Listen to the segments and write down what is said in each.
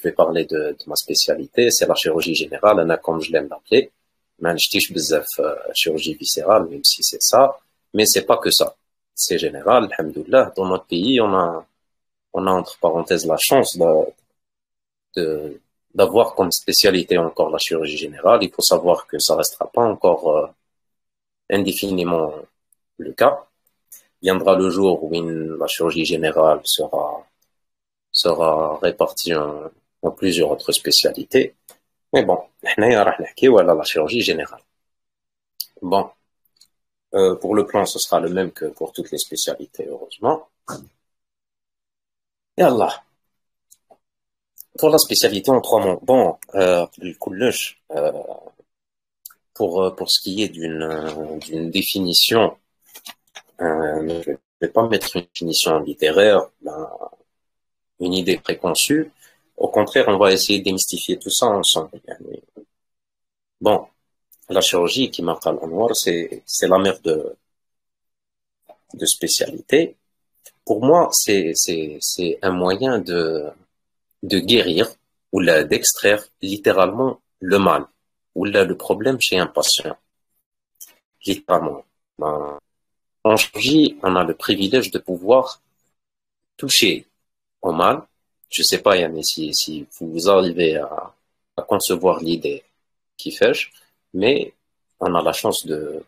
je vais parler de ma spécialité, c'est la chirurgie générale, comme je l'aime l'appeler. ما نشتيش بزاف chirurgie viscérale, même si c'est ça, mais c'est pas que ça. C'est général, alhamdoulilah. Dans notre pays, on a entre parenthèses la chance d'avoir comme spécialité encore la chirurgie générale. Il faut savoir que ça restera pas encore indéfiniment le cas. Viendra le jour où la chirurgie générale sera répartie en plusieurs autres spécialités. Mais bon, حنايا راح نحكيو على la chirurgie générale. Bon, pour le plan, ce sera le même que pour toutes les spécialités, heureusement. Et Allah, pour la spécialité en 3 mots. Bon, pour ce qui est d'une définition, je vais pas mettre une définition littéraire, une idée préconçue. Au contraire, on va essayer de démystifier tout ça ensemble. Bon, la chirurgie, qui marque en noir, c'est la mère de spécialité. Pour moi, c'est un moyen de guérir ou d'extraire littéralement le mal ou le problème chez un patient. Littéralement. En chirurgie, on a le privilège de pouvoir toucher au mal. Je sais pas, Yann, si vous arrivez à concevoir l'idée qui fait, mais on a la chance le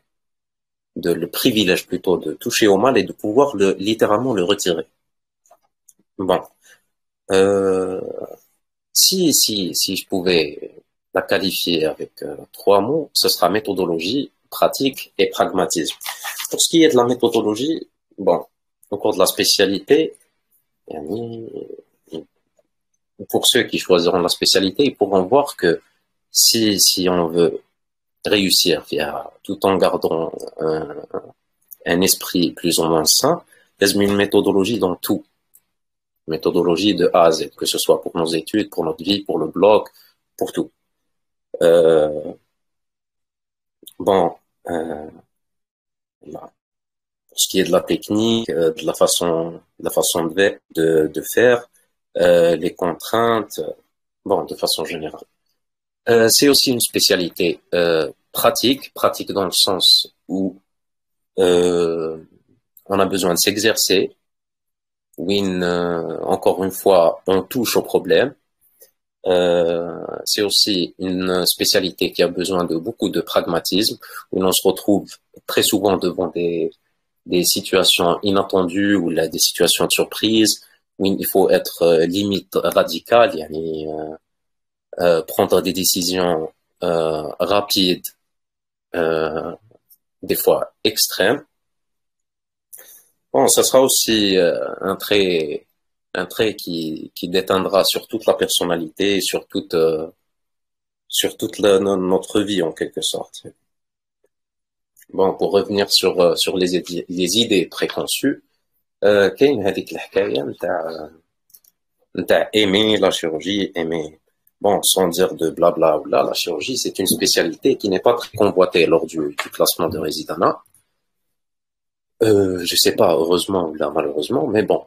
privilège plutôt de toucher au mal et de pouvoir littéralement le retirer. Bon. Si je pouvais la qualifier avec 3 mots, ce sera méthodologie, pratique et pragmatisme. Pour ce qui est de la méthodologie, bon, au cours de la spécialité, pour ceux qui choisiront la spécialité, ils pourront voir que si on veut réussir tout en gardant un esprit plus ou moins sain, il y a une méthodologie dans tout. Méthodologie de A à Z, que ce soit pour nos études, pour notre vie, pour le blog, pour tout. Bon, pour ce qui est de la technique, de la façon de faire, les contraintes, bon, de façon générale. C'est aussi une spécialité pratique dans le sens où on a besoin de s'exercer, où encore une fois, on touche au problème. C'est aussi une spécialité qui a besoin de beaucoup de pragmatisme, où l'on se retrouve très souvent devant des situations inattendues ou des situations de surprise, où il faut être limite radical, prendre des décisions rapides, des fois extrêmes. Bon, ça sera aussi un trait qui déteindra sur toute la personnalité, sur toute notre vie en quelque sorte. Bon, pour revenir sur les idées préconçues, كاين هذيك الحكاية نتاع aimer la chirurgie, aimer. Bon, sans dire de blabla ou là, la chirurgie, c'est une spécialité qui n'est pas très convoitée lors du classement de résidanat. Je sais pas, heureusement ou là, malheureusement, mais bon.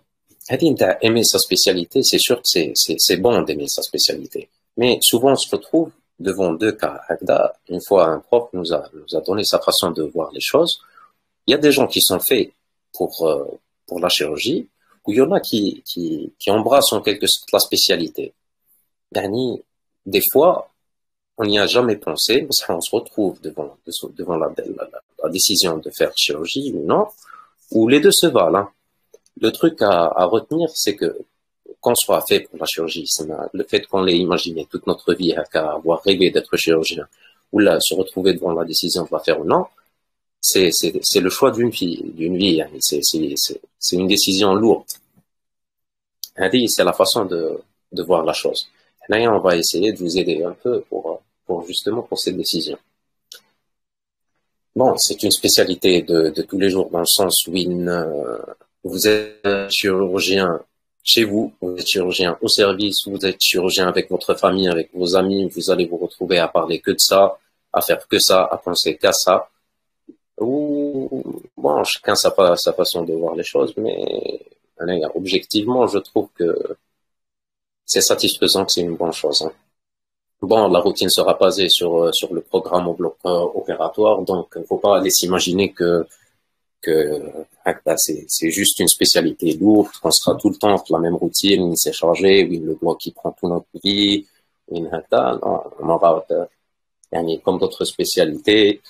Aimer sa spécialité, c'est sûr que c'est bon d'aimer sa spécialité. Mais souvent, on se retrouve devant 2 cas. Une fois, un prof nous a donné sa façon de voir les choses. Il y a des gens qui sont faits pour la chirurgie, ou il y en a qui embrassent en quelque sorte la spécialité. Des fois, on n'y a jamais pensé, parce qu'on se retrouve devant la décision de faire chirurgie ou non, ou les deux se valent, hein. Le truc à retenir, c'est que qu'on soit fait pour la chirurgie, le fait qu'on l'ait imaginé toute notre vie, qu'à avoir rêvé d'être chirurgien, ou là, se retrouver devant la décision de la faire ou non, c'est le choix d'une vie, hein. C'est une décision lourde. C'est la façon de voir la chose. Là, on va essayer de vous aider un peu pour justement pour cette décision. Bon, c'est une spécialité de tous les jours dans le sens où vous êtes chirurgien chez vous êtes chirurgien au service, vous êtes chirurgien avec votre famille, avec vos amis, vous allez vous retrouver à parler que de ça, à faire que ça, à penser qu'à ça. Ou bon, chacun sa façon de voir les choses, mais objectivement, je trouve que c'est satisfaisant, que c'est une bonne chose, hein. Bon, la routine sera basée sur le programme au bloc opératoire, donc il ne faut pas laisser imaginer que c'est juste une spécialité lourde, qu'on sera tout le temps avec la même routine, c'est chargé, oui, le bloc qui prend toute notre vie, oui, non, on aura comme d'autres spécialités,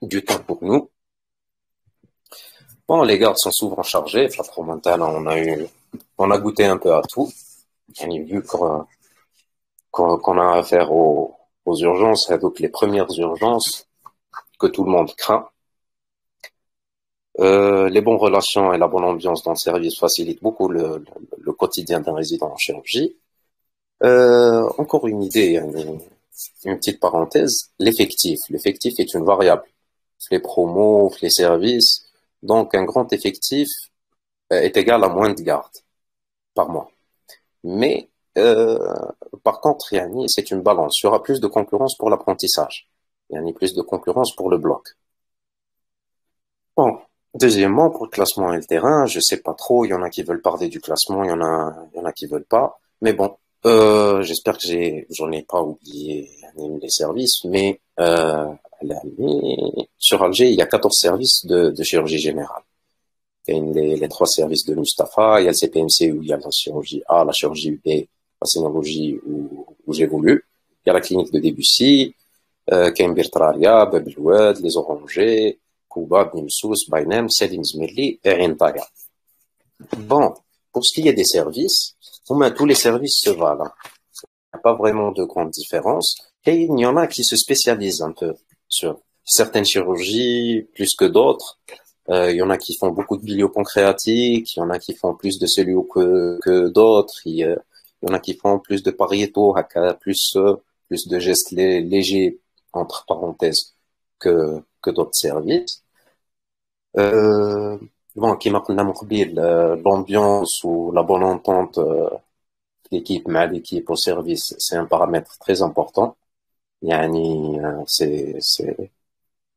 du temps pour nous. Bon, les gardes sont souvent chargés, on a goûté un peu à tout, vu qu'on a affaire aux urgences, et donc les premières urgences que tout le monde craint. Les bonnes relations et la bonne ambiance dans le service facilitent beaucoup le quotidien d'un résident en chirurgie. Encore une idée, une petite parenthèse, l'effectif. L'effectif est une variable. Les promos, les services. Donc, un grand effectif est égal à moins de gardes par mois. Mais, par contre, c'est une balance. Il y aura plus de concurrence pour l'apprentissage. Plus de concurrence pour le bloc. Bon. Deuxièmement, pour le classement et le terrain, je sais pas trop. Il y en a qui veulent parler du classement, il y en a qui veulent pas. Mais bon, j'espère que j'en ai pas oublié les services. Mais sur Alger, il y a 14 services de chirurgie générale. Il y a les 3 services de Mustapha, il y a le CPMC où il y a la chirurgie A, la chirurgie B, la scénologie où j'évolue. Il y a la clinique de Debussy, Kembir Traria, Bab el Oued, les Orangers, Kouba, Bnimsous, Bainem, Selim Zmeli et Rintaya. Bon, pour ce qui est des services, tous les services se valent. Il n'y a pas vraiment de grande différence. Et il y en a qui se spécialisent un peu sur certaines chirurgies plus que d'autres. Il y en a qui font beaucoup de biliopancréatique, il y en a qui font plus de cellulose que d'autres, il y en a qui font plus de pariéto, plus de gestes légers, entre parenthèses, que d'autres services. Bon, qui m'a l'ambiance ou la bonne entente l'équipe l'équipe au service, c'est un paramètre très important.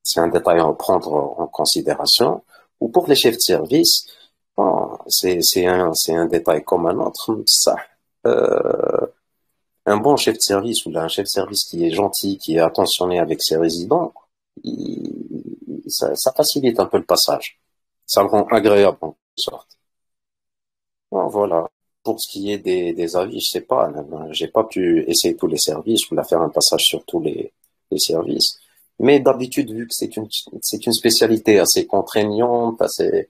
C'est un détail à prendre en considération. Ou pour les chefs de service, bon, c'est un détail comme un autre. Ça, un bon chef de service ou un chef de service qui est gentil, qui est attentionné avec ses résidents, ça facilite un peu le passage. Ça le rend agréable en quelque sorte. Bon, voilà. Pour ce qui est des avis, je sais pas, j'ai pas pu essayer tous les services ou la faire un passage sur tous les services. Mais d'habitude, vu que c'est une spécialité assez contraignante, assez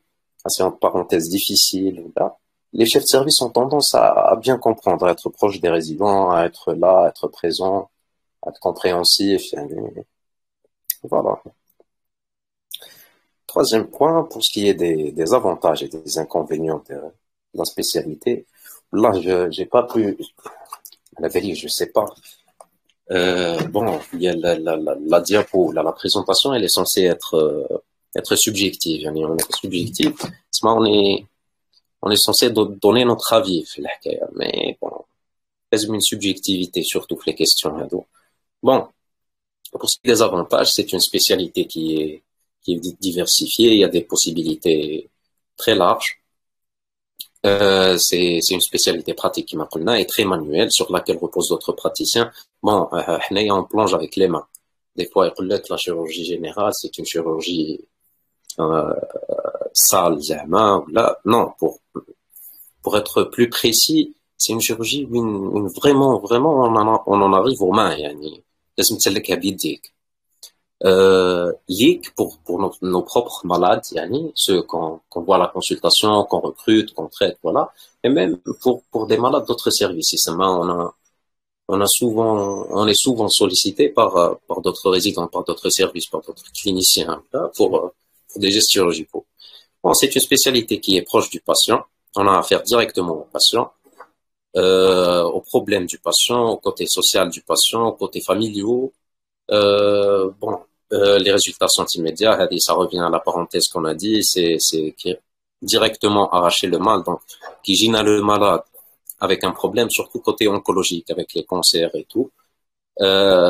entre parenthèses difficile, là, les chefs de service ont tendance à bien comprendre, à être proches des résidents, à être là, à être présent, à être compréhensif. Voilà. Troisième point, pour ce qui est des avantages et des inconvénients de la spécialité, là, j'ai pas pu, la vérité, je sais pas. Bon, il y a la diapo, la présentation, elle est censée être subjective. On est subjectif, on est censé donner notre avis, mais bon, c'est une subjectivité surtout les questions. Bon, pour ce qui est des avantages, c'est une spécialité qui est diversifiée. Il y a des possibilités très larges. C'est une spécialité pratique qui est très manuelle, sur laquelle reposent d'autres praticiens. Bon, on plonge avec les mains. Des fois, la chirurgie générale, c'est une chirurgie sale, là, non, pour être plus précis, c'est une chirurgie où vraiment, on en arrive aux mains, ligue pour nos propres malades, ceux qu'on voit à la consultation, qu'on recrute, qu'on traite, voilà, et même pour des malades d'autres services. On est souvent sollicité par d'autres résidents, par d'autres services, par d'autres cliniciens, là, pour des gestes chirurgicaux. Bon, c'est une spécialité qui est proche du patient. On a affaire directement au patient, aux problèmes du patient, au côté social du patient, au côté familiaux. Bon, les résultats sont immédiats. Ça revient à la parenthèse qu'on a dit, c'est directement arracher le mal, donc qui gêne le malade avec un problème, surtout côté oncologique, avec les cancers et tout.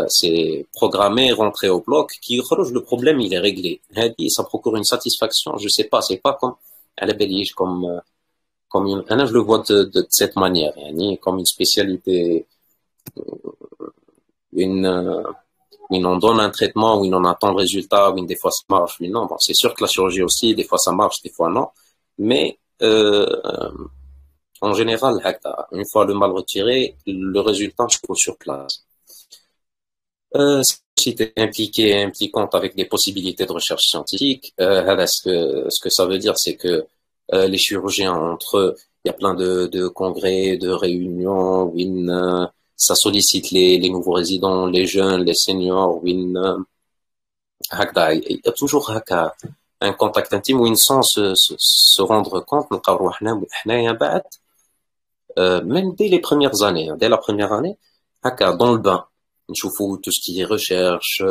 C'est programmé, rentrer au bloc, qui le problème, il est réglé. Ça procure une satisfaction. Je sais pas, c'est pas comme à la Belgique, comme je le vois de cette manière, yani, comme une spécialité, une, où on donne un traitement, où on attend le résultat, où des fois ça marche, oui, non. Bon, c'est sûr que la chirurgie aussi, des fois ça marche, des fois non. Mais, en général, une fois le mal retiré, le résultat se trouve sur place. Si tu es impliquante avec des possibilités de recherche scientifique, ce que ça veut dire, c'est que les chirurgiens entre eux, il y a plein de congrès, de réunions, où ça sollicite les nouveaux résidents, les jeunes, les seniors, où il y a toujours un contact intime où ils sans se rendre compte, même dès les premières années, dès la première année, dans le bain. نشوفوا tout ce qui est recherche,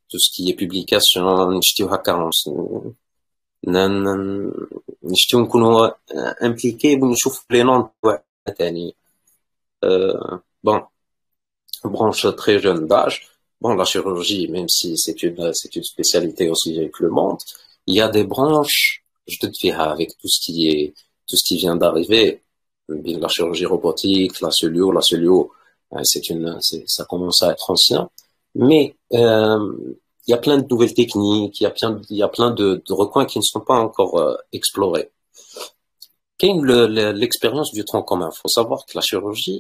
tout ce qui est publication, نشتيو هكا نشتيو نكونوا impliqués ونشوف les noms تاني. Bon, branche très jeune d'âge. Bon, la chirurgie, même si c'est une spécialité aussi avec le monde, il y a des branches, je te dis, avec tout ce qui vient d'arriver, la chirurgie robotique, la celio, ça commence à être ancien, mais il y a plein de nouvelles techniques, il y a plein de recoins qui ne sont pas encore explorés. Quelle est l'expérience du tronc commun? Il faut savoir que la chirurgie,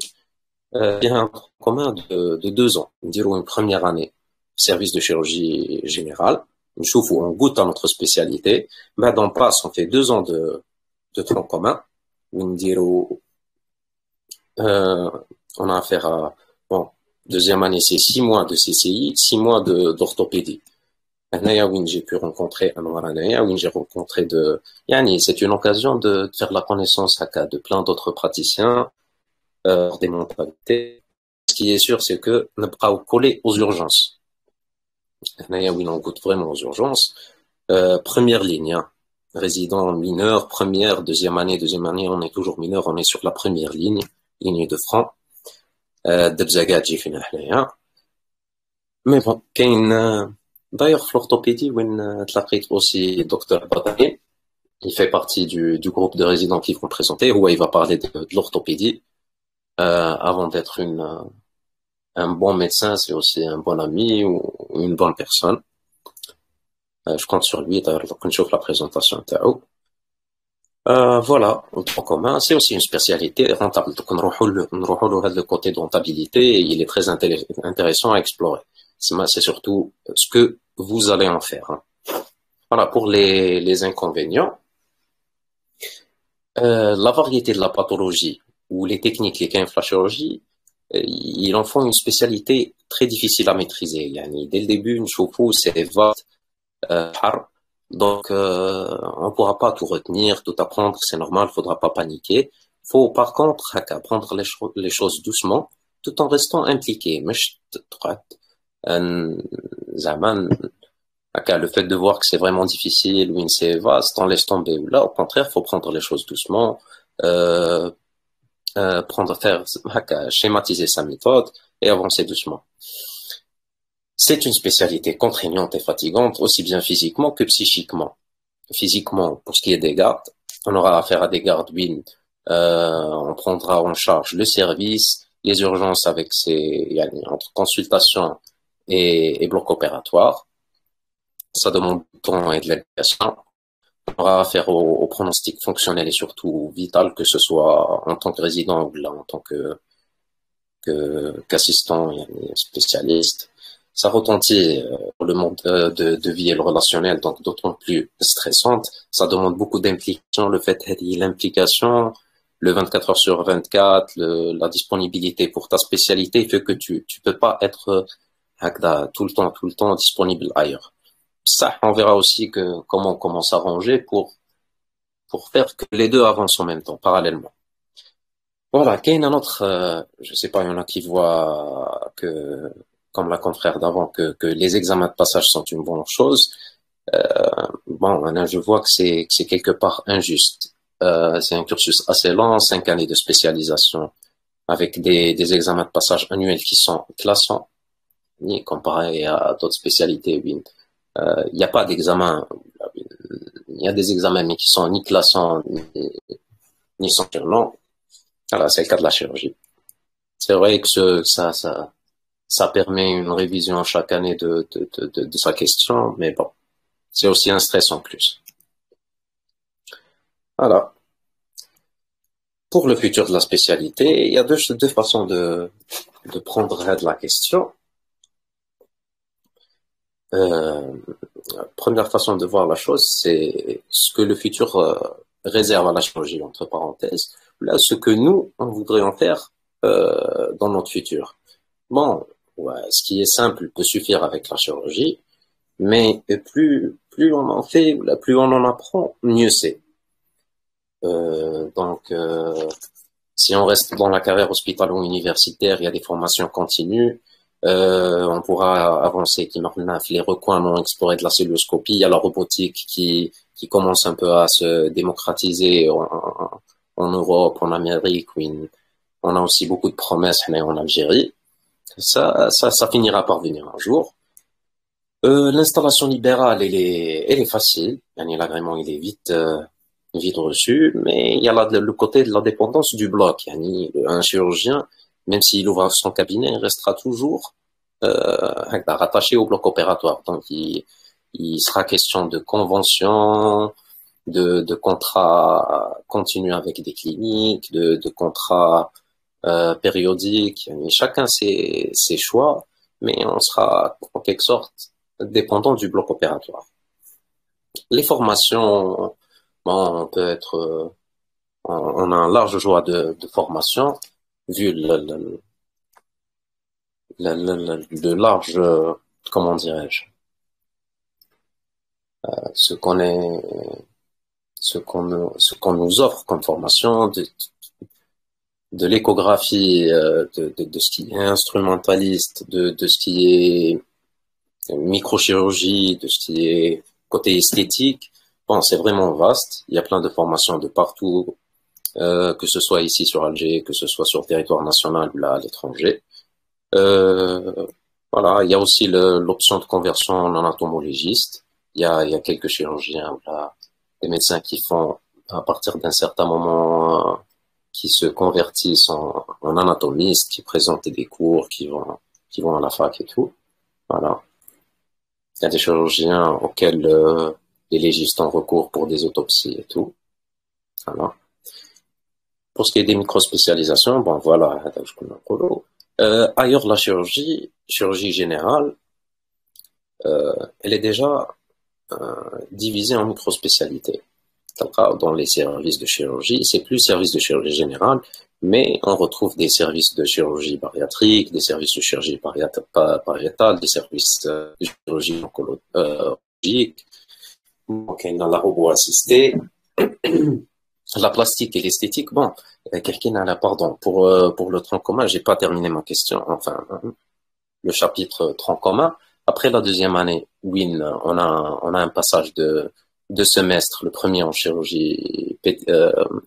il y a un tronc commun de 2 ans, disons une première année, service de chirurgie générale, une chouf où on goûte à notre spécialité, mais on passe, on fait 2 ans de tronc commun, où on a affaire à, bon, deuxième année, c'est 6 mois de CCI, 6 mois d'orthopédie. J'ai pu rencontrer j'ai rencontré c'est une occasion de faire la connaissance de plein d'autres praticiens, des mentalités. Ce qui est sûr, c'est que ne pas coller aux urgences. On goûte vraiment aux urgences. Première ligne, hein. Résident mineur, deuxième année, on est toujours mineur, on est sur la première ligne de front. Mais bon, d'ailleurs, l'orthopédie, aussi docteur Badani, il fait partie du groupe de résidents qui vont présenter, où il va parler de l'orthopédie. Avant d'être un bon médecin, c'est aussi un bon ami ou une bonne personne. Je compte sur lui, d'ailleurs, quand je chauffe la présentation. Voilà, le tronc commun, c'est aussi une spécialité rentable. Donc, le côté de rentabilité, il est très intéressant à explorer. C'est surtout ce que vous allez en faire. Hein. Voilà, pour les inconvénients, la variété de la pathologie ou les techniques, les cas de la chirurgie, ils en font une spécialité très difficile à maîtriser. Yani, dès le début, une choufou, c'est vaste, donc on pourra pas tout retenir, tout apprendre, c'est normal, faudra pas paniquer. Faut par contre apprendre les choses doucement, tout en restant impliqué. Mais le fait de voir que c'est vraiment difficile, ou c'est vaste, on laisse tomber. Là, au contraire, faut prendre les choses doucement, schématiser sa méthode et avancer doucement. C'est une spécialité contraignante et fatigante, aussi bien physiquement que psychiquement. Physiquement, pour ce qui est des gardes, on aura affaire à des gardes on prendra en charge le service, les urgences avec entre consultation et bloc opératoire. Ça demande du temps et de l'application. On aura affaire au pronostic fonctionnel et surtout vital, que ce soit en tant que résident ou là en tant qu'assistant, spécialiste. Ça retentit le monde de vie et le relationnel, donc d'autant plus stressante. Ça demande beaucoup d'implication. Le fait l'implication, le 24 heures sur 24, la disponibilité pour ta spécialité fait que tu peux pas être tout le temps disponible ailleurs. Ça, on verra aussi comment s'arranger pour faire que les deux avancent en même temps, parallèlement. Voilà, qu'il y a un autre, je sais pas, il y en a qui voient comme la confrère d'avant, que les examens de passage sont une bonne chose. Bon, maintenant, je vois que c'est quelque part injuste. C'est un cursus assez lent, 5 années de spécialisation, avec des examens de passage annuels qui sont classants, comparé à d'autres spécialités. Il n'y a pas d'examen, il y a des examens mais qui sont ni classants ni sanctionnement. Voilà, c'est le cas de la chirurgie. C'est vrai que ça permet une révision chaque année de sa question, mais bon, c'est aussi un stress en plus. Voilà. Pour le futur de la spécialité, il y a deux façons de prendre de la question. Euh, Première façon de voir la chose, c'est ce que le futur réserve à la chirurgie, entre parenthèses. Là, ce que nous, on voudrait en faire dans notre futur. Bon, ouais, ce qui est simple peut suffire avec la chirurgie, mais plus on en fait, plus on en apprend, mieux c'est. Donc, si on reste dans la carrière hospitalo-universitaire, il y a des formations continues. On pourra avancer qui maintenant les recoins ont exploré de la celluloscopie. Il y a la robotique qui commence un peu à se démocratiser en Europe, en Amérique. Oui. On a aussi beaucoup de promesses mais en Algérie. Ça finira par venir un jour. L'installation libérale, elle est facile. L'agrément, il est vite reçu, mais il y a le côté de la dépendance du bloc. Un chirurgien, même s'il ouvre son cabinet, il restera toujours rattaché au bloc opératoire. Donc, il sera question de convention, de contrats continus avec des cliniques, de contrats périodiques. Chacun ses choix, mais on sera en quelque sorte dépendant du bloc opératoire. Les formations, bon, on peut être, on a un large choix de formation, vu le large, comment dirais-je, ce qu'on est, ce qu'on nous offre comme formation, de l'échographie, de ce qui est instrumentaliste, de ce qui est microchirurgie, de ce qui est côté esthétique. Bon, c'est vraiment vaste. Il y a plein de formations de partout, que ce soit ici sur Alger, que ce soit sur le territoire national ou là à l'étranger. Euh, voilà, il y a aussi l'option de conversion en anatomologiste. Il y a quelques chirurgiens, là, des médecins qui font, à partir d'un certain moment, qui se convertissent en anatomistes, qui présentent des cours, qui vont à la fac et tout. Voilà. Il y a des chirurgiens auxquels les légistes ont recours pour des autopsies et tout. Voilà. Pour ce qui est des microspécialisations, bon voilà, ailleurs la chirurgie générale, elle est déjà divisée en microspécialités. Dans les services de chirurgie, c'est plus service de chirurgie générale, mais on retrouve des services de chirurgie bariatrique, des services de chirurgie pariétale, des services de chirurgie oncologique, donc il y a la robot assistée, la plastique et l'esthétique. Bon, quelqu'un a la pardon pour le tronc commun, j'ai pas terminé ma question. Enfin, le chapitre tronc commun. Après la deuxième année, oui, on a un passage de deux semestres, le premier en chirurgie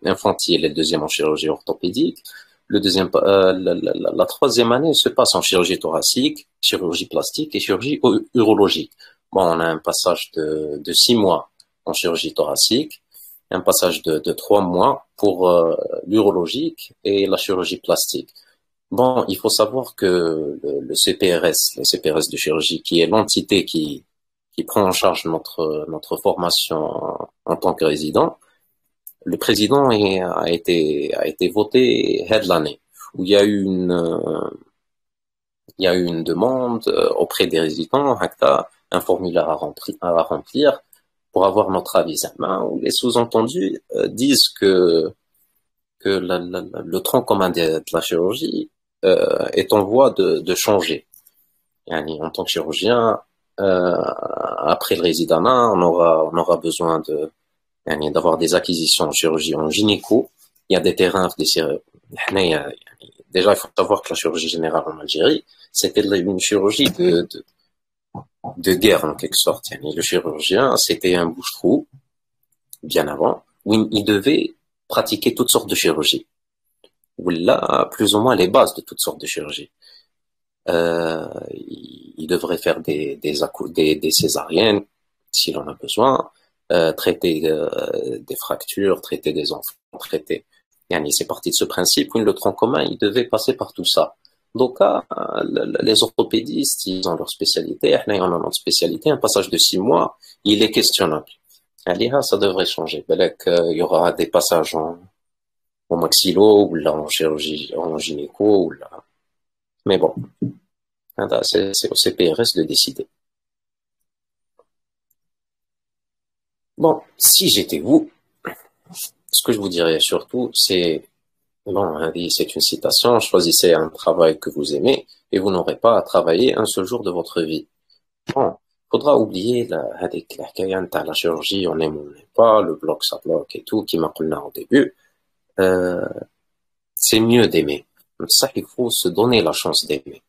infantile et le deuxième en chirurgie orthopédique. Le deuxième, la troisième année se passe en chirurgie thoracique, chirurgie plastique et chirurgie urologique. Bon, on a un passage de 6 mois en chirurgie thoracique, un passage de 3 mois pour l'urologique et la chirurgie plastique. Bon, il faut savoir que le CPRS, le CPRS de chirurgie, qui est l'entité qui prend en charge notre formation en tant que résident, le président a été voté head l'année, où il y a eu une demande auprès des résidents, un formulaire à remplir pour avoir notre avis. Où les sous-entendus disent que le tronc commun de la chirurgie est en voie de changer. En tant que chirurgien, après le résidanat, on aura besoin d'avoir des acquisitions en chirurgie en gynéco. Il y a des terrains, déjà, il faut savoir que la chirurgie générale en Algérie, c'était une chirurgie de guerre, en quelque sorte. Le chirurgien, c'était un bouche-trou, bien avant, où il devait pratiquer toutes sortes de chirurgies. Où là, plus ou moins les bases de toutes sortes de chirurgies. Il devrait faire des césariennes, s'il en a besoin, traiter des fractures, traiter des enfants, traiter C'est parti de ce principe où le tronc commun, il devait passer par tout ça. Donc, les orthopédistes, ils ont leur spécialité, on a notre spécialité, un passage de 6 mois, il est questionnable. Allez, ça devrait changer. Il y aura des passages en maxillo, ou là, en chirurgie, en gynéco, ou là. Mais bon, c'est au CPRS de décider. Bon, si j'étais vous, ce que je vous dirais surtout, c'est, bon, c'est une citation, choisissez un travail que vous aimez et vous n'aurez pas à travailler un seul jour de votre vie. Bon, faudra oublier la chirurgie, on aime ou on n'aime pas, le bloc, ça bloque et tout, qui m'a dit au début. C'est mieux d'aimer. Ça, il faut se donner la chance d'aimer.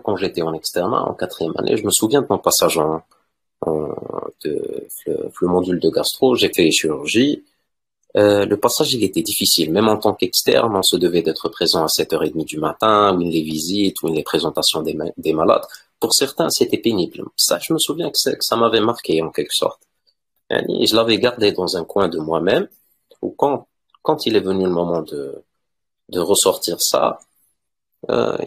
Quand j'étais en externat, en 4e année, je me souviens de mon passage le module de gastro, j'ai fait chirurgie. Le passage, il était difficile. Même en tant qu'externe, on se devait d'être présent à 7h30 du matin, ou les visites, ou les présentations des malades. Pour certains, c'était pénible. Ça, je me souviens que ça m'avait marqué, en quelque sorte. Et je l'avais gardé dans un coin de moi-même, où quand il est venu le moment de ressortir ça, ça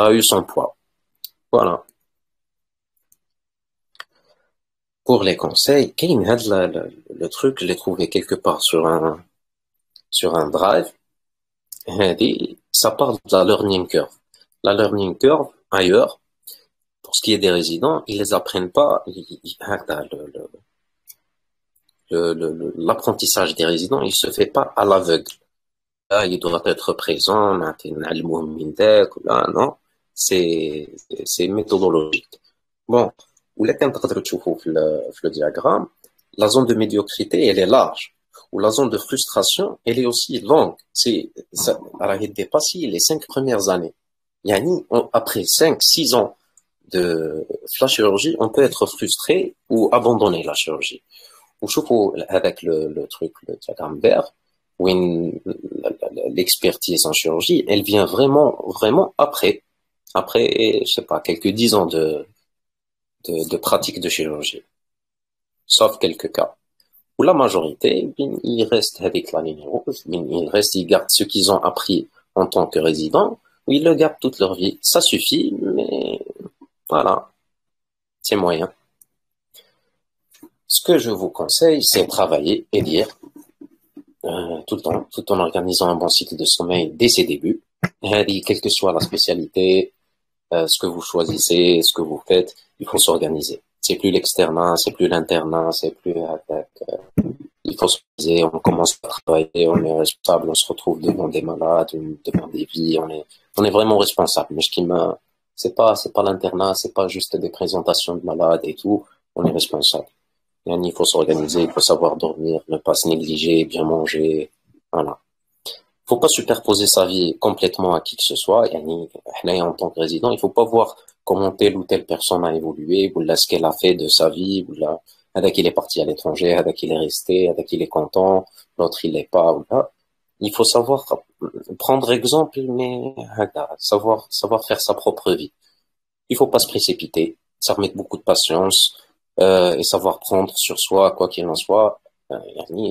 a eu son poids. Voilà. Pour les conseils, le truc, je l'ai trouvé quelque part sur un drive. Ça parle de la learning curve. La learning curve, ailleurs, pour ce qui est des résidents, ils les apprennent pas. L'apprentissage des résidents, il se fait pas à l'aveugle. Là, il doit être présent, non, c'est méthodologique. Bon, ou là, quand tu vois le diagramme, la zone de médiocrité, elle est large. Ou la zone de frustration, elle est aussi longue. Elle a dépassé les 5 premières années. Après 5, 6 ans de la chirurgie, on peut être frustré ou abandonner la chirurgie. Ou avec le truc, le diagramme vert, où l'expertise en chirurgie, elle vient vraiment, vraiment après, je sais pas, quelques 10 ans de pratique de chirurgie. Sauf quelques cas. Où la majorité, ils restent avec la ligne rouge, ils gardent ce qu'ils ont appris en tant que résidents, ou ils le gardent toute leur vie. Ça suffit, mais voilà, c'est moyen. Ce que je vous conseille, c'est travailler et lire tout le temps, tout en organisant un bon cycle de sommeil dès ses débuts. Quelle que soit la spécialité, ce que vous choisissez, ce que vous faites, il faut s'organiser. C'est plus l'externat, c'est plus l'internat, c'est plus il faut s'organiser, on commence à travailler, on est responsable, on se retrouve devant des malades, devant des vies, on est vraiment responsable. Mais c'est pas l'internat, c'est pas juste des présentations de malades et tout, on est responsable. Il faut s'organiser, il faut savoir dormir, ne pas se négliger, bien manger, voilà. Faut pas superposer sa vie complètement à qui que ce soit. En tant que résident, il faut pas voir comment telle ou telle personne a évolué, ou là, ce qu'elle a fait de sa vie, ou là, avec il est parti à l'étranger, avec il est resté, avec il est content, l'autre il l'est pas, ou là. Il faut savoir prendre exemple, mais savoir faire sa propre vie. Il faut pas se précipiter, ça remet beaucoup de patience, et savoir prendre sur soi, quoi qu'il en soit,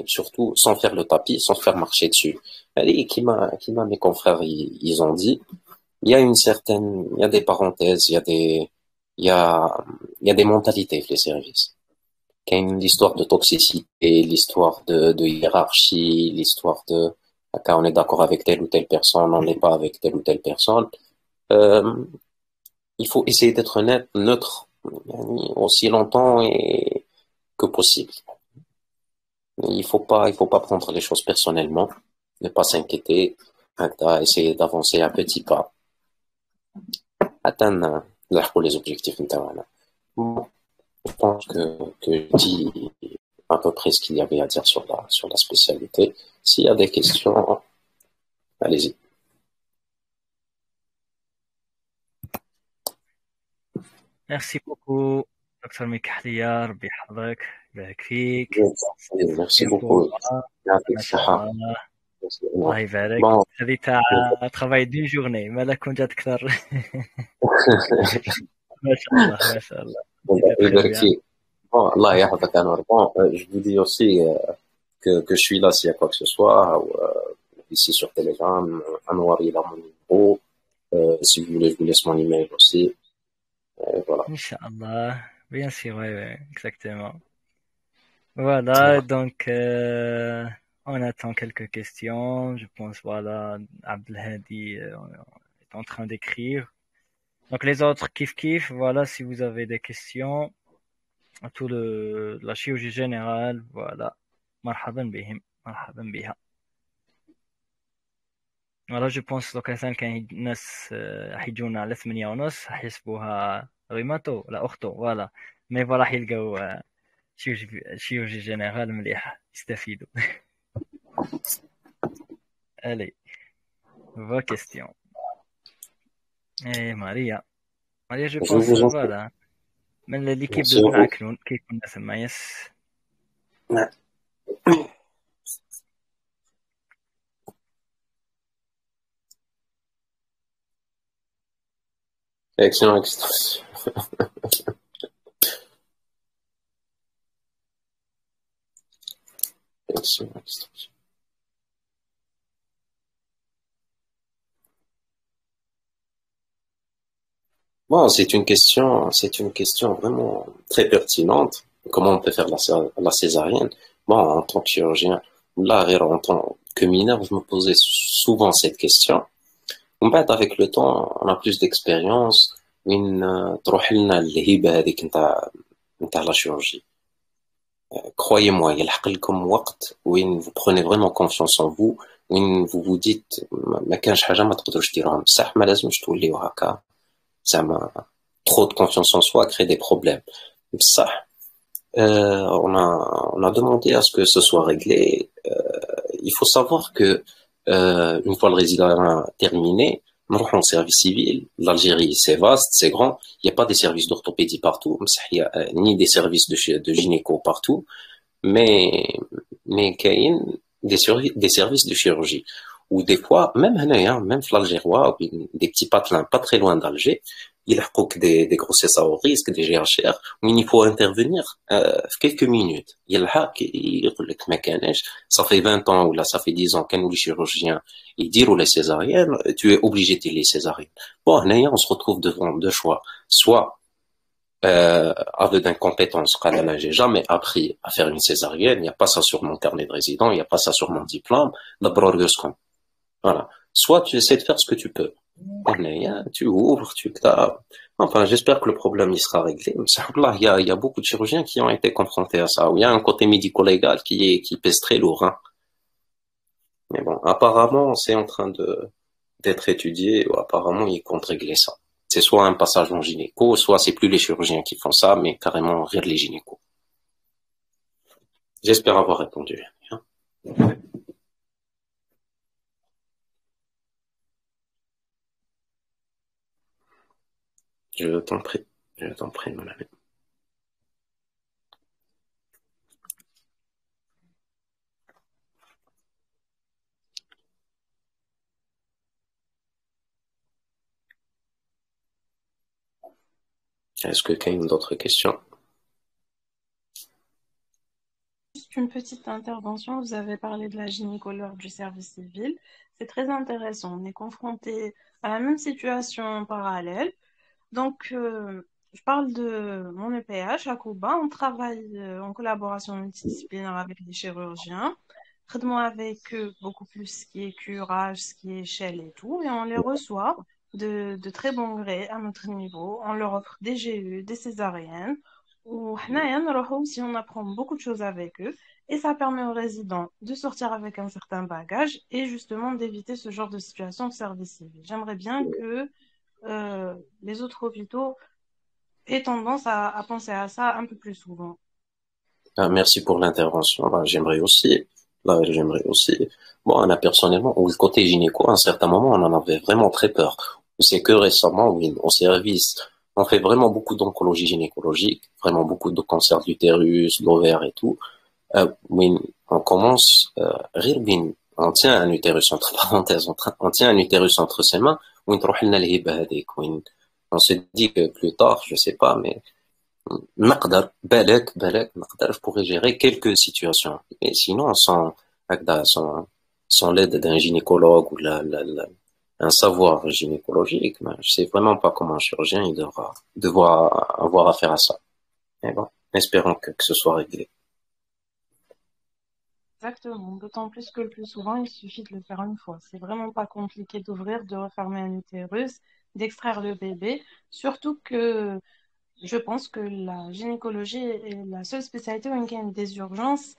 surtout sans faire le tapis, sans se faire marcher dessus. Allez, mes confrères, ils ont dit, il y a des parenthèses, il y a des mentalités, les services. Il y a l'histoire de toxicité, l'histoire de hiérarchie, l'histoire quand on est d'accord avec telle ou telle personne, on n'est pas avec telle ou telle personne. Il faut essayer d'être neutre, aussi longtemps que possible. Il faut pas prendre les choses personnellement, ne pas s'inquiéter, essayer d'avancer à petits pas, atteindre les objectifs internes. Bon, je pense que je dis à peu près ce qu'il y avait à dire sur la spécialité. S'il y a des questions, allez-y. Merci beaucoup, Dr. Mikalia, ربي يحفظك يبارك فيك. Merci beaucoup. ما شاء الله. الله يبارك. هذه تاع travail d'une journée ماذا كنت أكثر. ما شاء الله ما شاء الله. يبارك فيك. الله يحفظك أنور. Je vous dis aussi que je suis là s'il y a quoi que ce soit, ou, ici sur Telegram, Anwar il a mon numéro, si vous voulez, je vous laisse mon email aussi, et voilà. Inch'Allah. Bien sûr, ouais, ouais, exactement. Voilà, donc on attend quelques questions. Je pense, voilà, Abdelhadi est en train d'écrire. Donc les autres, kiff, voilà, si vous avez des questions, tout la chirurgie générale, voilà. مرحبا بهم مرحبا بها. والله جو بونس لو كان كاين ناس حيجونا على 8:30 حيسبوها ريماتو ولا اختو فوالا مي فوالا راح يلقاو شيرجي جينيرال مليح يستفيدوا. الي فوا كيستيون. ايه ماريا جو Je بونس vous en prie. فوالا من ليكيب Merci دو à vous. بنعكنون كيكون تسمى يس. Excellent extension. Excellent extension. Bon, c'est une question vraiment très pertinente. Comment on peut faire la césarienne? Bon, en tant que chirurgien, là, en tant que mineur, je me posais souvent cette question. En fait, avec le temps, on a plus d'expérience. وين تروح لنا الهبة هذيك نتاع la chirurgie. Croyez-moi, يلحق لكم وقت وين vous prenez vraiment confiance en vous, وين vous vous dites ما كانش حاجة ما تقدروش ديروها بصح ما لازمش توليو هكا زعما trop de confiance en soi crée des problèmes. بصح on a demandé à ce que ce soit réglé. Il faut savoir que une fois le résident terminé, نروح en service civil. L'Algérie, c'est vaste, c'est grand. Il n'y a pas des services d'orthopédie partout, il y a ni des services de gynéco partout, mais كاين des services de chirurgie. Ou des fois, même هنايا, même في l'Algérois, des petits patelins pas très loin d'Alger, يلحقوك des grossesses à haut risque, des GHR, où il faut intervenir في quelques minutes. يلحق يقول لك ما كانش, ça fait 20 ans ou là ça fait 10 ans كانوا les chirurgiens يديروا les césariennes, tu es obligé de les césariennes. Bon, هنايا on se retrouve devant deux choix. Soit avec d'incompétence, quand j'ai jamais appris à faire une césarienne, il n'y a pas ça sur mon carnet de résident, il n'y a pas ça sur mon diplôme, d'abord, voilà. Soit tu essaies de faire ce que tu peux. Tu ouvres, tu tapes. Enfin, j'espère que le problème il sera réglé. Il y a beaucoup de chirurgiens qui ont été confrontés à ça. Il y a un côté médico-légal qui pèse très lourd, hein. Mais bon, apparemment, c'est en train d'être étudié, ou apparemment, ils comptent régler ça. C'est soit un passage en gynéco, soit c'est plus les chirurgiens qui font ça, mais carrément rire les gynécos. J'espère avoir répondu. Hein. Je t'en prie, mon ami. Est-ce que quelqu'un a d'autres questions? Juste une petite intervention. Vous avez parlé de la gynéco lors du service civil. C'est très intéressant. On est confronté à la même situation parallèle. Donc, je parle de mon EPH à Cuba. On travaille en collaboration multidisciplinaire avec les chirurgiens. Traitement avec eux beaucoup plus ce qui est curage, ce qui est échelle et tout. Et on les reçoit de très bon gré à notre niveau. On leur offre des GU, des césariennes. Ou si on apprend beaucoup de choses avec eux. Et ça permet aux résidents de sortir avec un certain bagage et justement d'éviter ce genre de situation au service civil. J'aimerais bien que les autres hôpitaux aient tendance à penser à ça un peu plus souvent. Ah, merci pour l'intervention. Bah, j'aimerais aussi. Là, j'aimerais aussi. Bon, on a personnellement, au côté gynéco, à un certain moment, on en avait vraiment très peur. C'est que récemment, oui, au service, on fait vraiment beaucoup d'oncologie gynécologique, vraiment beaucoup de cancers de l'utérus, de l'ovaire et tout. Oui, on commence, on tient un utérus entre parenthèses, on tient un utérus entre ses mains, on se dit que plus tard, je sais pas, mais je pourrais gérer quelques situations. Mais sinon, sans l'aide d'un gynécologue ou un savoir gynécologique, ben, je sais vraiment pas comment un chirurgien il devra avoir affaire à ça. Mais bon, espérons que ce soit réglé. Exactement. D'autant plus que le plus souvent, il suffit de le faire une fois. C'est vraiment pas compliqué d'ouvrir, de refermer un utérus, d'extraire le bébé. Surtout que je pense que la gynécologie est la seule spécialité où il y a des urgences,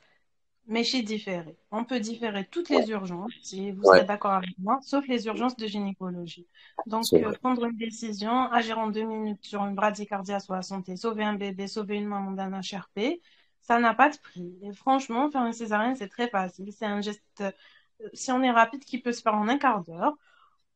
mais chez différé. On peut différer toutes les urgences, si vous Ouais, serez d'accord avec moi, sauf les urgences de gynécologie. c'est Donc, vrai. prendre une décision, agir en 2 minutes sur une bradycardie à soi santé, sauver un bébé, sauver une maman d'un HRP, ça n'a pas de prix. Et franchement, faire une césarienne, c'est très facile. C'est un geste, si on est rapide, qui peut se faire en un quart d'heure.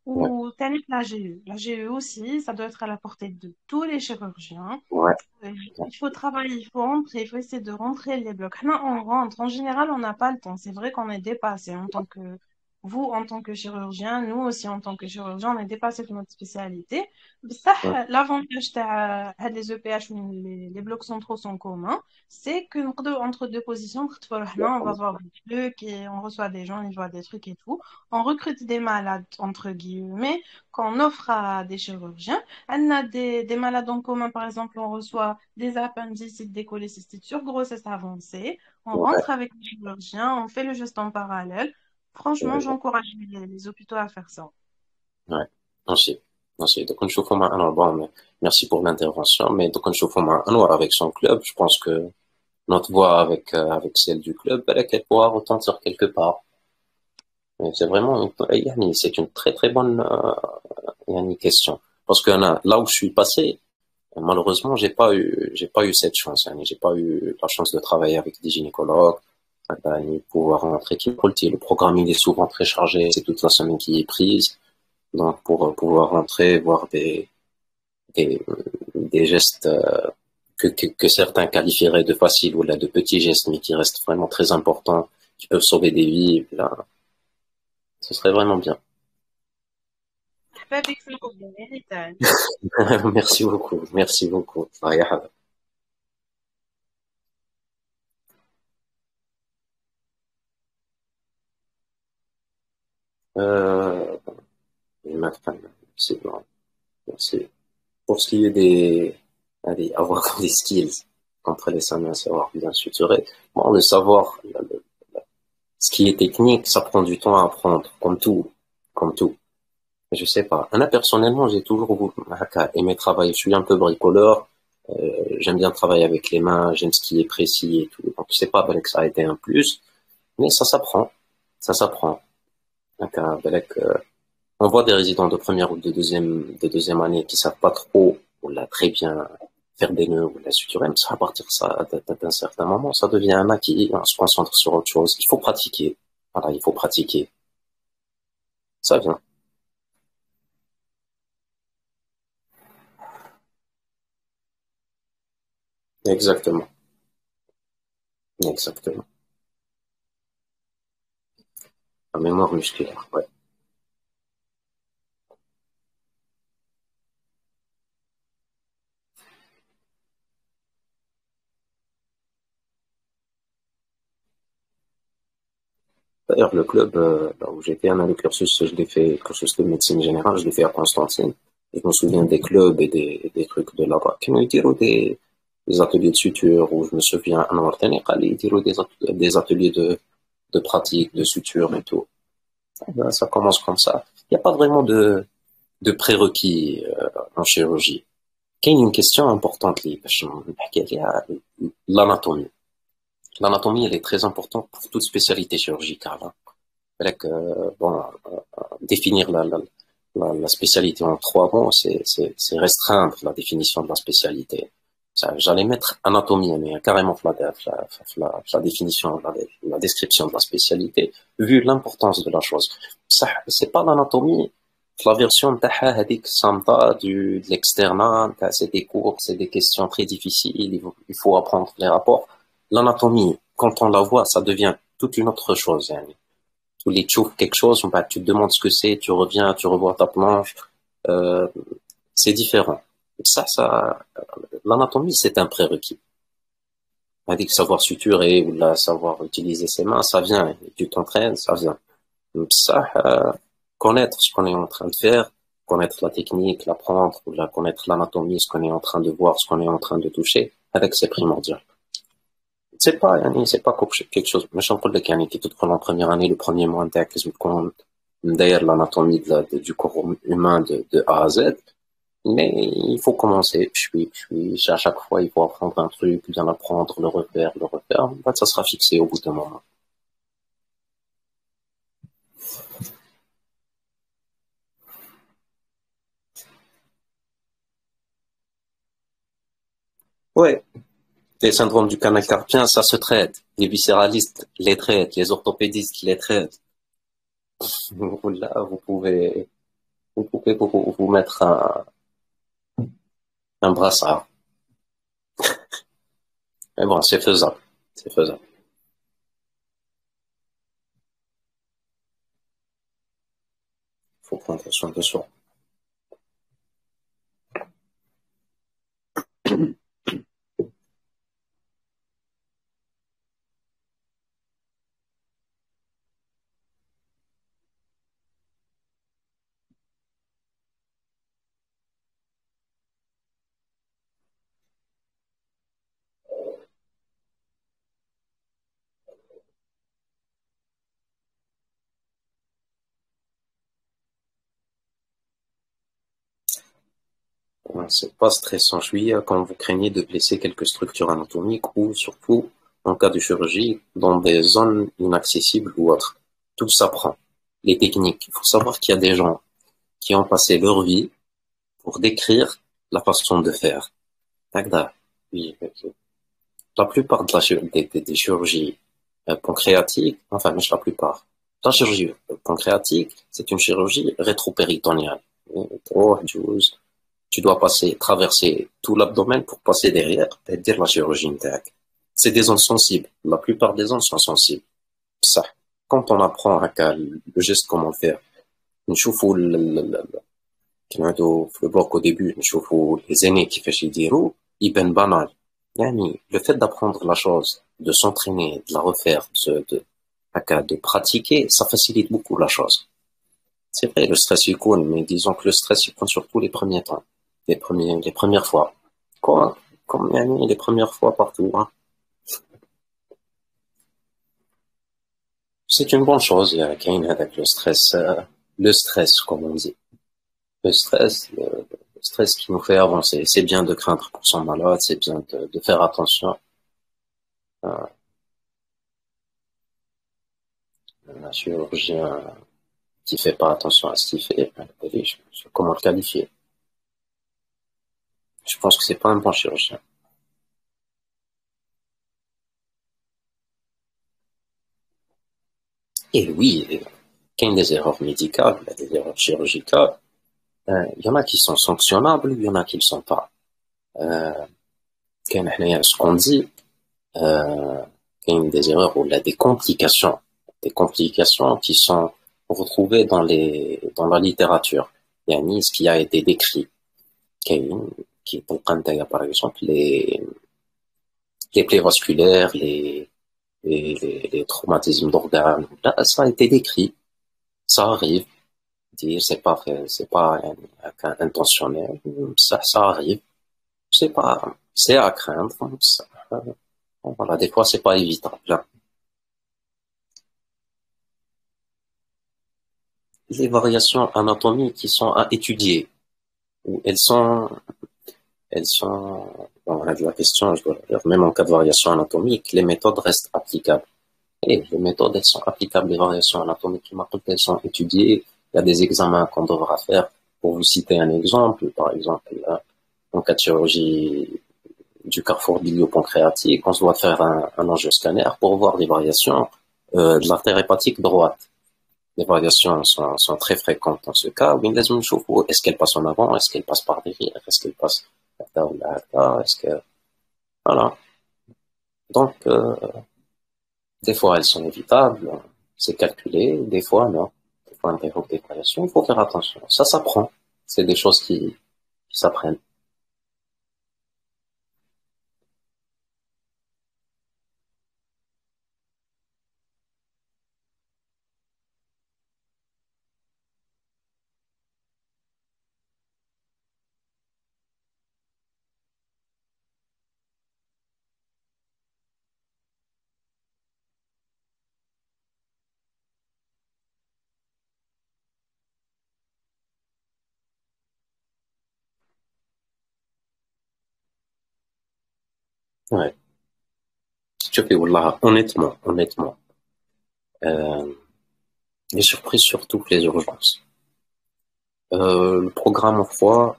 Ouais, Ou tel la GE. La GE aussi, ça doit être à la portée de tous les chirurgiens. ouais, Il faut travailler, il faut rentrer, il faut essayer de rentrer les blocs. Là, on rentre. En général, on n'a pas le temps. C'est vrai qu'on est dépassé en tant que vous, en tant que chirurgien, nous aussi en tant que chirurgien, on est dépassé de notre spécialité. Ça, ouais, l'avantage les EPH ou les blocs centraux sont communs, c'est que entre deux positions, on va voir des trucs et on reçoit des gens, ils voient des trucs et tout. On recrute des malades, entre guillemets, qu'on offre à des chirurgiens. On a des malades en commun, par exemple, on reçoit des appendicites, des cholécystites sur grossesse avancée. On ouais, rentre avec le chirurgien, on fait le geste en parallèle. Franchement, ouais. j'encourage les hôpitaux à faire ça. Ouais. Merci. Merci. Donc, نشوفوا مع أنور. Bon, merci pour l'intervention, mais donc, نشوفوا مع أنور avec son club. Je pense que notre voix avec celle du club, qu'elle pourra retentir quelque part. Mais c'est vraiment, يعني, c'est une très très bonne يعني, question. Parce que là où je suis passé, malheureusement, j'ai pas eu cette chance. يعني, j'ai pas eu la chance de travailler avec des gynécologues, يعني, pouvoir rentrer. Le programme il est souvent très chargé, c'est toute la semaine qui est prise. Donc, pour pouvoir rentrer, voir des, des gestes que certains qualifieraient de faciles ou là de petits gestes, mais qui restent vraiment très importants, qui peuvent sauver des vies, là, ce serait vraiment bien. Pas d'exemple de l'héritage. Merci beaucoup, merci beaucoup. Euh, maintenant, c'est bon. Merci. Pour ce qui est allez, avoir des skills contre les savoir bien suturé, bon, le savoir, ce qui est technique, ça prend du temps à apprendre, comme tout, comme tout. Je sais pas. Moi, personnellement, j'ai toujours aimé travailler. Je suis un peu bricoleur. J'aime bien travailler avec les mains. J'aime ce qui est précis et tout. Donc, c'est pas vrai que ça a été un plus, mais ça s'apprend. Ça s'apprend. Donc, on voit des résidents de première ou de deuxième année qui savent pas trop ou là très bien faire des nœuds ou la suturer. Mais ça, à partir de ça, d'un certain moment, ça devient un acquis. On se concentre sur autre chose. Il faut pratiquer. Voilà, il faut pratiquer. Ça vient. Exactement. Exactement. La mémoire musculaire. Ouais. D'ailleurs, le club là où j'étais, le cursus, je l'ai fait, le cursus de médecine générale, je l'ai fait à Constantine. Je me souviens des clubs et des trucs de là-bas. Qui m'ont tiré des ateliers de suture, où je me souviens, à Martinique, ils tirent des ateliers de pratique, de suture et tout. Et ben, ça commence comme ça. Il n'y a pas vraiment de prérequis en chirurgie. Il y a une question importante, l'anatomie. L'anatomie, elle est très importante pour toute spécialité chirurgicale. Hein. Avec, bon, définir la spécialité en 3 mots, c'est restreindre la définition de la spécialité. J'allais mettre anatomie, mais carrément la définition, la description de la spécialité, vu l'importance de la chose. Ça, c'est pas l'anatomie, la version de l'externat, c'est des cours, c'est des questions très difficiles, il faut apprendre les rapports. L'anatomie, quand on la voit, ça devient toute une autre chose. Hein. Tous les tu ouvres quelque chose, bah, tu te demandes ce que c'est, tu reviens, tu revois ta planche, euh, c'est différent. L'anatomie, c'est un prérequis. Avec savoir suturer ou là, savoir utiliser ses mains, ça vient. Et tu t'entraînes, ça vient. Ça, connaître ce qu'on est en train de faire, connaître la technique, l'apprendre, ou là, connaître l'anatomie, ce qu'on est en train de voir, ce qu'on est en train de toucher, avec c'est primordial. C'est pas quelque chose. Mais je suis dire que qui te prend en première année, le premier mois, t'as d'ailleurs l'anatomie du corps humain de A à Z. Mais il faut commencer, puis, à chaque fois, il faut apprendre un truc, bien apprendre, le refaire. En fait, ça sera fixé au bout d'un moment. Ouais. Les syndromes du canal carpien, ça se traite. Les viscéralistes les traitent, les orthopédistes les traitent. Là, vous mettre un brassard. Mais bon, c'est faisable. C'est faisable. Faut prendre soin de soi. Ouais, c'est pas stressant. Je suis quand vous craignez de blesser quelques structures anatomiques ou surtout en cas de chirurgie dans des zones inaccessibles ou autres. Tout s'apprend. Les techniques. Il faut savoir qu'il y a des gens qui ont passé leur vie pour décrire la façon de faire. D'accord. Oui, ok. La plupart de des chirurgies pancréatiques, enfin, mais la plupart. La chirurgie pancréatique, c'est une chirurgie rétropéritonéale. Oh, tu dois traverser tout l'abdomen pour passer derrière et dire la chirurgie intacte. C'est des zones sensibles. La plupart des zones sont sensibles. Ça. Quand on apprend le geste, comment le faire, نشوفوا كما نعودوا في البلوك au début, نشوفوا les aînés كيفاش يديروا, يبان banal. يعني, le fait d'apprendre la chose, de s'entraîner, de la refaire, de pratiquer, ça facilite beaucoup la chose. C'est vrai, le stress il coule, mais disons que le stress il prend surtout les premiers temps, les premières fois. Quoi? Comme les premières fois partout, hein. C'est une bonne chose, il y a qu'un avec le stress, comme on dit. Le stress qui nous fait avancer. C'est bien de craindre pour son malade, c'est bien de faire attention. Un chirurgien qui fait pas attention à ce qu'il fait, comment le qualifier? Je pense que c'est pas un bon chirurgien. Et oui, il y a des erreurs médicales, des erreurs chirurgicales. Il y en a qui sont sanctionnables, il y en a qui ne le sont pas. Ce qu'on dit, il y a des erreurs ou il y a des complications qui sont retrouvées dans la littérature. Il y a ce qui a été décrit. Qui est par exemple les plaies vasculaires, les traumatismes d'organes. Là, ça a été décrit. Ça arrive. Dire c'est pas intentionnel. Ça arrive. C'est à craindre. Voilà, des fois, c'est pas évitable. Les variations anatomiques qui sont à étudier, où bon, on a la question, je dois dire, même en cas de variation anatomique, les méthodes restent applicables. Et les méthodes, elles sont applicables, les variations anatomiques, elles sont étudiées. Il y a des examens qu'on devra faire. Pour vous citer un exemple, par exemple, en cas de chirurgie du carrefour bilio-pancréatique, on se doit faire un angioscanner pour voir les variations de l'artère hépatique droite. Les variations sont très fréquentes dans ce cas. Est-ce qu'elle passe en avant? Est-ce qu'elle passe par derrière? Est-ce qu'elle passe là ou là? Voilà. Donc, des fois, elles sont évitables. C'est calculé. Des fois, non. Des fois, on développe des variations. Il faut faire attention. Ça s'apprend. C'est des choses qui s'apprennent. Ouais. Tu fais, wallah, honnêtement, euh, les surprises surtout les urgences. Le programme en foi,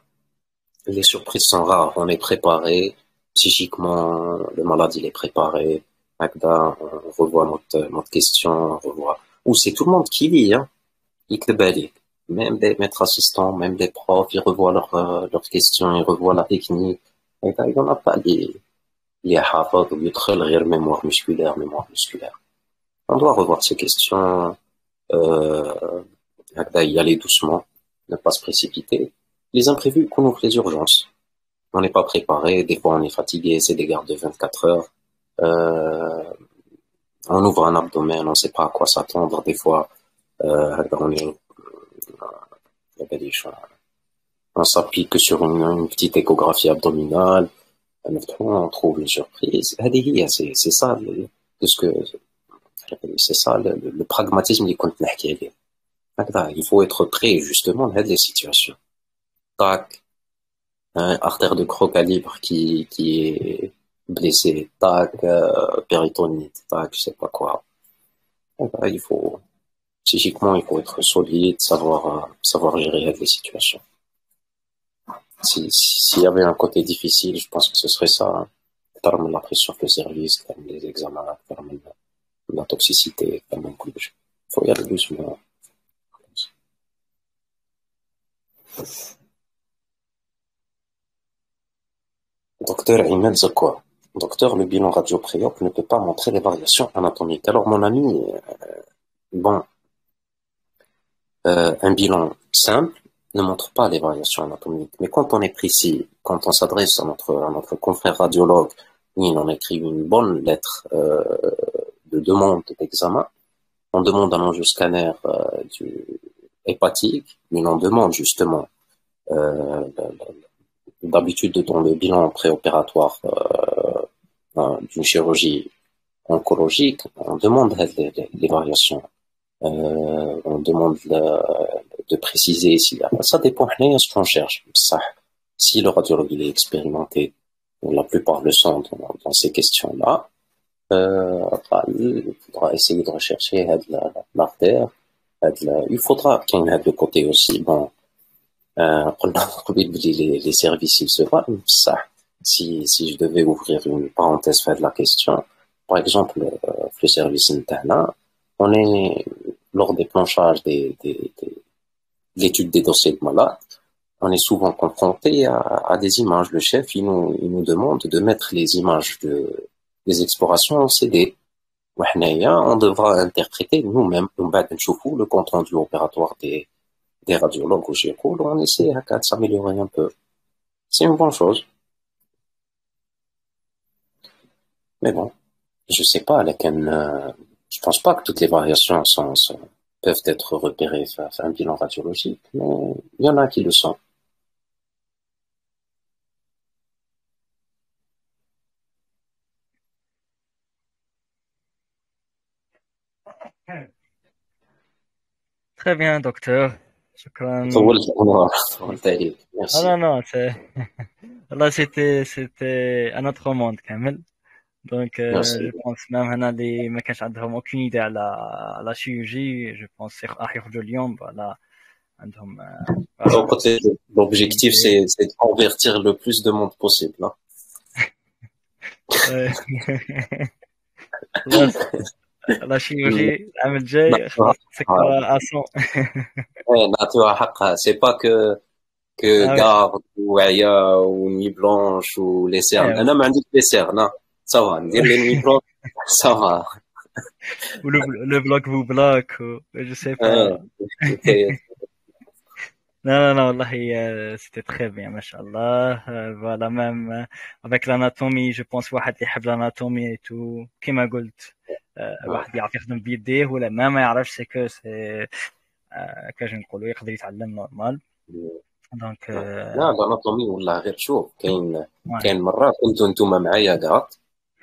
les surprises sont rares. On est préparé psychiquement, le malade il est préparé. Agda, on revoit notre question, on revoit. Ou c'est tout le monde qui lit, hein. Ikebali. Même des maîtres assistants, même des profs, ils revoient leurs questions, ils revoient la technique. Et là, il n'y en a pas les hafad ou les mémoire musculaire. On doit revoir ces questions, y aller doucement, ne pas se précipiter. Les imprévus couvrent les urgences. On n'est pas préparé, des fois on est fatigué, c'est des gardes de 24 heures. Euh, on ouvre un abdomen, on ne sait pas à quoi s'attendre. Des fois, on est, on s'appuie que sur une petite échographie abdominale. On trouve une surprise. C'est ça, de ce que, c'est ça le pragmatisme du compte. Il faut être prêt justement à des situations. Tac, artère de croc-calibre qui est blessée, tac, péritonite, tac, je sais pas quoi. Il faut, psychiquement, il faut être solide, savoir gérer les situations. S'il y avait un côté difficile, je pense que ce serait ça, hein. Terme la pression sur le service, terme les examens, terme la toxicité, terme il faut y aller doucement. Docteur Imed Zakwa. Docteur, le bilan radio-préop ne peut pas montrer les variations anatomiques. Alors, mon ami, bon, un bilan simple ne montre pas les variations anatomiques. Mais quand on est précis, quand on s'adresse à notre confrère radiologue, il en écrit une bonne lettre de demande d'examen, on demande un angioscanner hépatique, il en demande justement d'habitude dans le bilan préopératoire d'une chirurgie oncologique, on demande les variations. On demande de préciser si ça dépend de ce qu'on cherche. Ça, si le radiologue il est expérimenté, la plupart le sont dans ces questions-là, il faudra essayer de rechercher l'artère. Il faudra qu'il y ait de côté aussi, bon, les services, ils se voient, ça. Si je devais ouvrir une parenthèse, faire de la question, par exemple, le service interne, on est, lors des planchages l'étude des dossiers de malades, on est souvent confronté à des images. Le chef, il nous demande de mettre les images des explorations en CD. On devra interpréter nous-mêmes, le compte rendu opératoire des radiologues au GIRCO, on essaie de s'améliorer un peu. C'est une bonne chose. Mais bon, je sais pas, je pense pas que toutes les variations peuvent être repérées face à un bilan radiologique, mais il y en a qui le sont. Très bien, docteur. شكرا. Merci. Non, non, là, c'était un autre monde, Kamel. Donc, je pense même هنا اللي ما كانش عندهم aucune idée على chirurgie, je pense راح يخرجوا اليوم voilà عندهم l'objectif c'est de convertir le plus de monde possible, hein. la chirurgie العام الجاي خلاص تسكرها à 100. نعطيوها حقها. C'est pas que garde ou عيا ou nuit blanche ou les cernes. أنا ما عنديش les cernes, ça va. ندير les nuits blanches, ça va. Ou le bloc vous bloque, ou je sais pas. Non, والله, c'était très bien, machallah. Voilà, même avec l'anatomie, je pense واحد اللي يحب l'anatomie et tout, كما قلت, واحد يعرف يخدم بيديه ولا ما يعرفش سي كو سي كاش نقولوا يقدر يتعلم نورمال. دونك لا الاناتومي والله غير شوف كاين مرات كنتو نتوما معايا كاع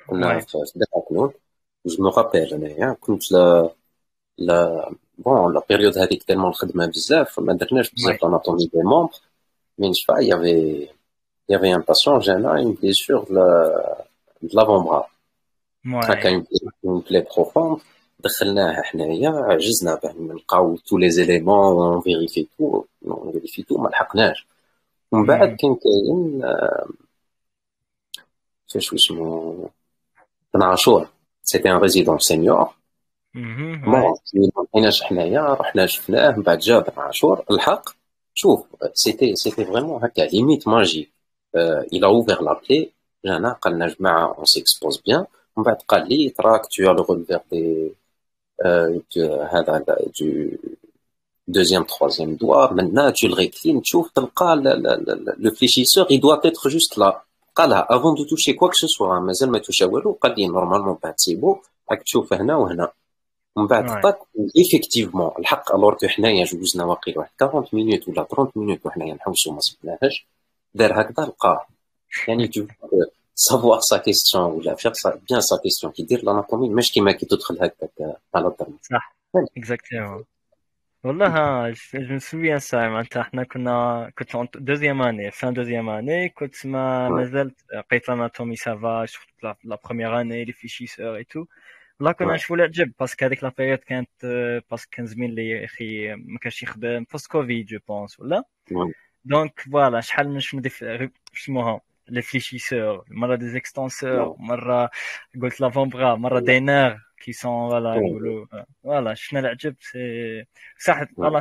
كنا في ديكاتلون جو مو رابيل انايا كنت bon la période هذيك تالمون الخدمه بزاف ما درناش بزاف l'anatomie des membres mais je sais pas il y avait un patient j'ai une blessure de l'avant-bras. هكا Ouais. une plaie profonde. دخلناها حنايا عجزنا باه نلقاو tous les éléments on vérifie tout on vérifie tout ما لحقناش. ومن بعد Mhm. كان كاين فاش اسمه بن عاشور سيتي ان ريزيدون سينيور. Mhm. بون Ouais. ما لقيناش حنايا رحنا شفناه من بعد جا بن عاشور الحق. شوف سيتي فريمون هكا ليميت ماجي. il a ouvert la plaie. جانا قالنا جماعه on s'expose bien. ومن بعد قال لي تراك tu as le revers des هذا du deuxième troisième doigt. Maintenant tu le réclines تشوف تلقى le fléchisseur il doit être juste là. قالها avant de toucher quoi que ce soit مازال ما توشا والو. قال لي نورمالمون بعد سي بو راك تشوف هنا وهنا. ومن بعد Ouais. طاك ايفيكتيفمون الحق الور كو حنايا جوزنا واقيلا واحد 40 مينوت ولا 30 مينوت وحنايا نحوسو ما صبناهاش. دار هكذا لقاه. يعني tu veux savoir sa question ولا faire ça bien sa question كي دير l'anatomie مش كيما كي تدخل هكاك على الضرب. صح. Exactement. والله je me souviens ça معناتها احنا كنت en deuxième année fin deuxième année كنت ما زلت قيت l'anatomie ça va شفت la première année les fichisseurs et tout. والله كنا نشوفوا العجب باسكو هذيك لا بيريود كانت باسكو كان زميل لي يا اخي ما كانش يخدم بوست كوفيد جو بونس ولا دونك فوالا شحال من شنو اسمها لي فليشيسور مره دي زيكستونسور مره قلت لافون بغا مره دي نير كي سون فوالا نقولوا فوالا شفنا العجب سي صح والله